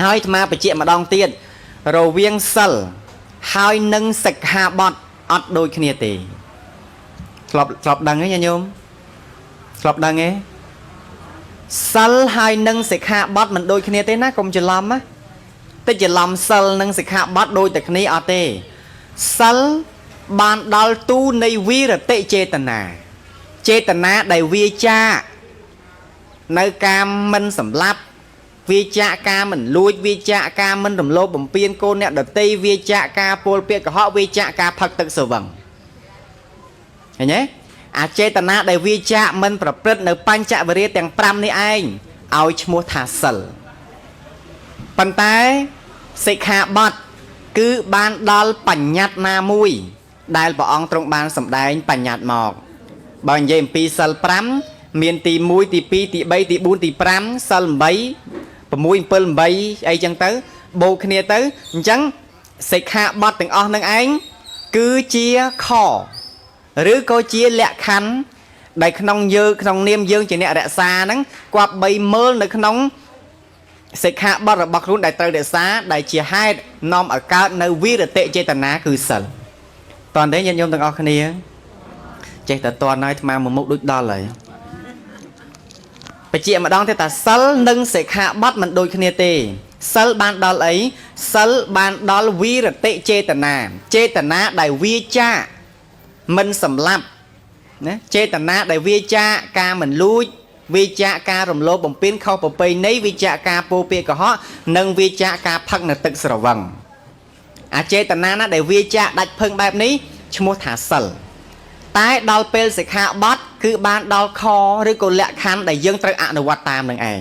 ហើយអាត្មាបញ្ជាក់ម្ដងទៀតរវាងសិលហើយនឹងសិក្ខាបទអត់ដូចគ្នាទេធ្លាប់ដឹងទេញាតិញោមធ្លាប់ដឹងទេសិលហើយនឹងសិក្ខាបទមិនដូចគ្នាទេណាកុំច្រឡំណាតែច្រឡំសិលនិងសិក្ខាបទដូចតែគ្នាអត់ទេសិលបានដល់ទូនៃវិរតិចេតនាចេតនាដែលវាចានៅការមិនសម្លាប់វាចាការមិនលួចវាចាការមិនរំលោភបំពានកូនអ្នកដតីវាចាការពលពាក្យកុហកវាចាការផឹកទឹកស្រវឹងឃើញទេអាចេតនាដែលវាចាមិនប្រព្រឹត្តនៅបញ្ចវរិយទាំង5នេះឯងឲ្យឈ្មោះថាសិលប៉ុន្តែសិក្ខាបទគឺបានដល់បញ្ញត្តិណាមួយដែលព្រះអង្គទ្រង់បានសម្ដែងបញ្ញត្តិមកបើនិយាយអំពីសិល5មានទី1ទី2ទី3ទី4ទី5សិល8 6 7 8អីចឹងទៅបូកគ្នាទៅអញ្ចឹងសិក្ខាបទទាំងអស់នឹងឯងគឺជាខឬក៏ជាលក្ខខណ្ឌដែលក្នុងយើងក្នុងនាមយើងជាអ្នករក្សាហ្នឹងគប្បីមើលនៅក្នុងសិក្ខាបទរបស់ខ្លួនដែលត្រូវរក្សាដែលជាហេតុនាំឲ្យកើតនៅវិរតិចេតនាគឺសិលតើទេញាតិញោមទាំងអស់គ្នាចេះតែតន់ហើយអាត្មាមួយមុខដូចដល់ហើយបញ្ជាក់ម្ដងទេថាសិលនិងសិក្ខាបទមិនដូចគ្នាទេសិលបានដល់អីសិលបានដល់វិរតិចេតនាចេតនាដែលវាចាមិនសម្លាប់ណាចេតនាដែលវាចាការមិនលួចវាចាការរំលោភបំពានខុសប្រពៃណីវាចាការពោពាក្យកុហកនិងវាចាការផឹកនៅទឹកស្រវឹងអាចេតនាណាដែលវាចាដាច់ភឹងបែបនេះឈ្មោះថាសិលតែដល់ពេលសិក្ខាបទគឺបានដល់ខឬក៏លក្ខខណ្ឌដែលយើងត្រូវអនុវត្តតាមនឹងឯង